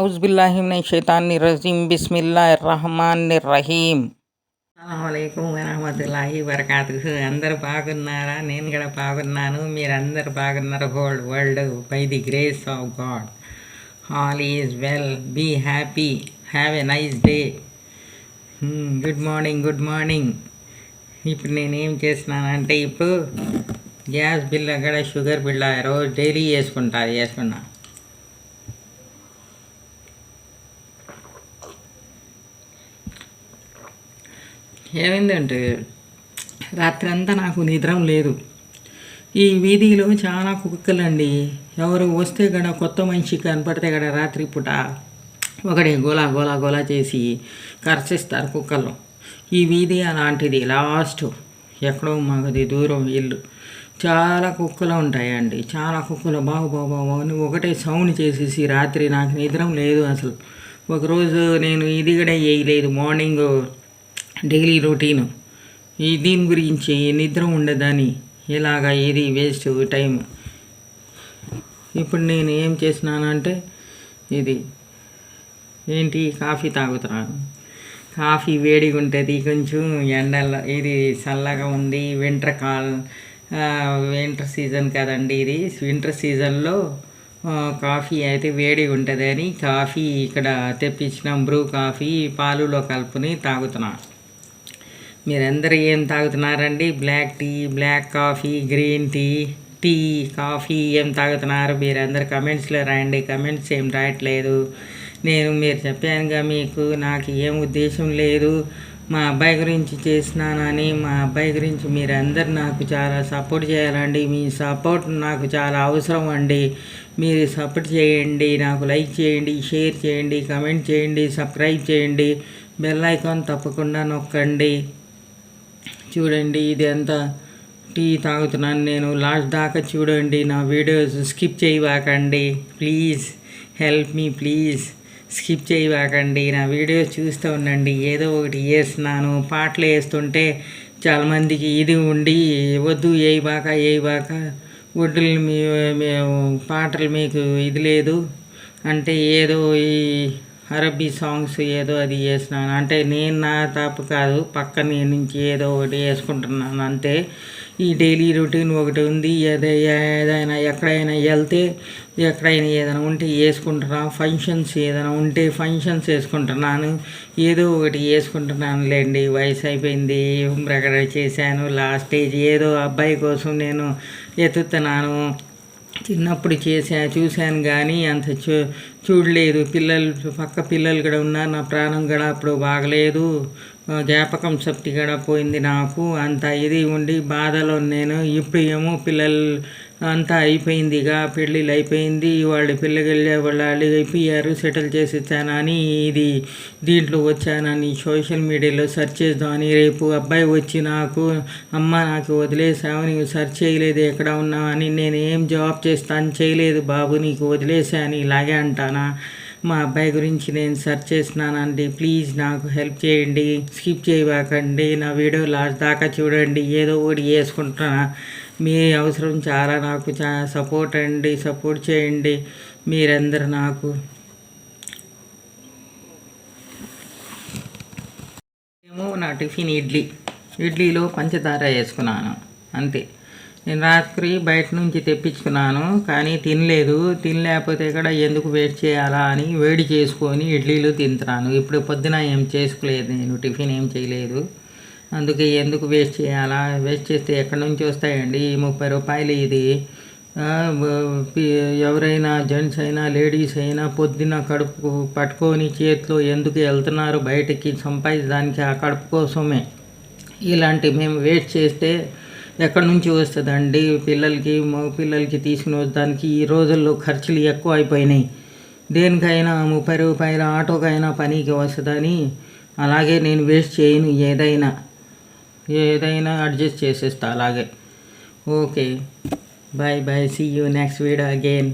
ఔజుబిల్లాహిమినషైతానిర్రజీం బిస్మిల్లాహిర్రహమానిర్రహీం. అస్సలాముఅలైకుం వరహమతుల్లాహి వబరకాతుహు. అందరూ బాగున్నారా? నేను కూడా బాగున్నాను. మీరందరూ బాగున్నారు. Whole world by the grace of God all is well. Be happy. Have a nice day. Good morning. Good morning. ఇప్పుడు నేనేం చేస్తున్నానంటే ఇప్పుడు గ్యాస్ బిల్ అక్కడ షుగర్ బిల్ రోజు డైలీ వేసుకున్నా. ఏమైందంటే రాత్రంతా నాకు నిద్రం లేదు. ఈ వీధిలో చాలా కుక్కలండి. ఎవరు వస్తే గడ కొత్త మనిషి కనపడితే గడ రాత్రి పూట ఒకడే గోలా గోలా గోలా చేసి కరిచిస్తారు కుక్కలు. ఈ వీధి అలాంటిది. లాస్ట్ ఎక్కడో మాది దూరం ఇల్లు. చాలా కుక్కలు ఉంటాయండి. చాలా కుక్కలు బాగు బాగు బాగు అని ఒకటే సౌండ్ చేసేసి రాత్రి నాకు నిద్రం లేదు అసలు. ఒకరోజు నేను ఇది కూడా వేయలేదు. మార్నింగ్ డైలీ రొటీను దీని గురించి నిద్ర ఉండదని ఇలాగా ఏది వేస్ట్ టైం. ఇప్పుడు నేను ఏం చేసినానంటే ఇది ఏంటి కాఫీ తాగుతున్నాను. కాఫీ వేడిగా ఉంటుంది. కొంచెం ఎండల్లో ఇది చల్లగా ఉంది. వింటర్ సీజన్ కదండి ఇది. వింటర్ సీజన్లో కాఫీ అయితే వేడిగా ఉంటుందని కాఫీ ఇక్కడ తెప్పించిన బ్రూ కాఫీ పాలులో కలుపుని తాగుతున్నాను. మీరందరూ ఏం తాగుతున్నారండి? Black tea, black coffee, green tea, tea, coffee ఏం తాగుతున్నారు? మీరందరూ కమెంట్స్లో రాయండి. కమెంట్స్ ఏం రాయట్లేదు. మీరు చెప్పానుగా మీకు నాకు ఏం ఉద్దేశం లేదు. మా అబ్బాయి గురించి చేసినానని. మా అబ్బాయి గురించి మీరందరూ నాకు చాలా సపోర్ట్ చేయాలండి. మీ సపోర్ట్ నాకు చాలా అవసరం అండి. మీరు సపోర్ట్ చేయండి. నాకు లైక్ చేయండి, షేర్ చేయండి, కమెంట్ చేయండి, సబ్స్క్రైబ్ చేయండి, బెల్ ఐకాన్ తప్పకుండా నొక్కండి. చూడండి ఇది ఎంత టీ తాగుతున్నాను నేను. లాస్ట్ దాకా చూడండి. నా వీడియోస్ స్కిప్ చేయవాకండి please. Help me please. Skip చేయవాకండి. నా వీడియోస్ చూస్తూ ఉండండి. ఏదో ఒకటి వేస్తున్నాను. పాటలు వేస్తుంటే చాలామందికి ఇది ఉండి వద్దు వేయవాక వడ్డులు మేము పాటలు మీకు ఇది లేదు అంటే ఏదో ఈ అరబీ సాంగ్స్ ఏదో అది వేసినాను. అంటే నేను నా తప్పు కాదు, పక్కన నుంచి ఏదో ఒకటి వేసుకుంటున్నాను అంతే. ఈ డైలీ రొటీన్ ఒకటి ఉంది. ఏదైనా ఎక్కడైనా వెళ్తే ఎక్కడైనా ఏదైనా ఉంటే వేసుకుంటున్నాను. ఫంక్షన్స్ ఏదైనా ఉంటే ఫంక్షన్స్ వేసుకుంటున్నాను. ఏదో ఒకటి వేసుకుంటున్నాను లేండి. వయసు అయిపోయింది. ప్రకటన చేశాను. లాస్ట్ స్టేజ్ ఏదో అబ్బాయి కోసం నేను ఎత్తుతున్నాను. చిన్నప్పుడు చూశాను కానీ అంత చూడలేదు. పక్క పిల్లలు కూడా ఉన్నారు. నా ప్రాణం కూడా అప్పుడు బాగలేదు. జ్ఞాపకం శక్తి కూడా పోయింది నాకు. అంత ఇది ఉండి బాధలో నేను. ఇప్పుడు ఏమో పిల్లలు అంతా అయిపోయింది. ఇక పెళ్ళిళ్ళు అయిపోయింది. వాళ్ళు వాళ్ళు అయిపోయారు. సెటిల్ చేసి ఇచ్చానని దీంట్లో వచ్చానని సోషల్ మీడియాలో సెర్చ్ చేద్దామని. రేపు అబ్బాయి వచ్చి నాకు నాకు వదిలేసావు, నీవు సెర్చ్ చేయలేదు ఎక్కడ ఉన్నావని. నేను ఏం జాబ్ చేస్తాను చేయలేదు బాబు, నీకు వదిలేసాను ఇలాగే అంటానా? మా అబ్బాయి గురించి నేను సెర్చ్ చేస్తున్నానండి. ప్లీజ్ నాకు హెల్ప్ చేయండి. స్కిప్ చేయబాకండి. నా వీడియో లాస్ట్ దాకా చూడండి. ఏదో ఒకటి వేసుకుంటున్నా. మీ అవసరం చాలా నాకు సపోర్ట్ చేయండి మీరందరూ నాకు. ఏమో నా టిఫిన్ ఇడ్లీలో పంచదార వేసుకున్నాను అంతే. నేను రాత్రి బయట నుంచి తెప్పించుకున్నాను కానీ తినలేకపోతే కూడా ఎందుకు వేస్ట్ చేయాలా అని వేడి చేసుకొని ఇడ్లీలు తింటున్నాను. ఇప్పుడు పొద్దున ఏం చేసుకోలేదు, నేను టిఫిన్ ఏం చేయలేదు. అందుకే ఎందుకు వేస్ట్ చేయాలా? వేస్ట్ చేస్తే ఎక్కడి నుంచి వస్తాయండి? 30 రూపాయలు ఇది. ఎవరైనా జెంట్స్ అయినా లేడీస్ అయినా పొద్దున్న కడుపు పట్టుకొని చేతిలో ఎందుకు వెళ్తున్నారు బయటికి సంపాదించడానికి? ఆ కడుపు కోసమే. మేము వేస్ట్ చేస్తే ఎక్కడి నుంచి వస్తుందండి? మగ పిల్లలకి తీసుకుని వచ్చడానికి ఈ రోజుల్లో ఖర్చులు ఎక్కువ అయిపోయినాయి. దేనికైనా 30 రూపాయలు ఆటోకైనా పనికి వస్తుందని అలాగే నేను వేస్ట్ చేయను. ఏదైనా అడ్జస్ట్ చేసేస్తా అలాగే. Okay, bye. See you next video again.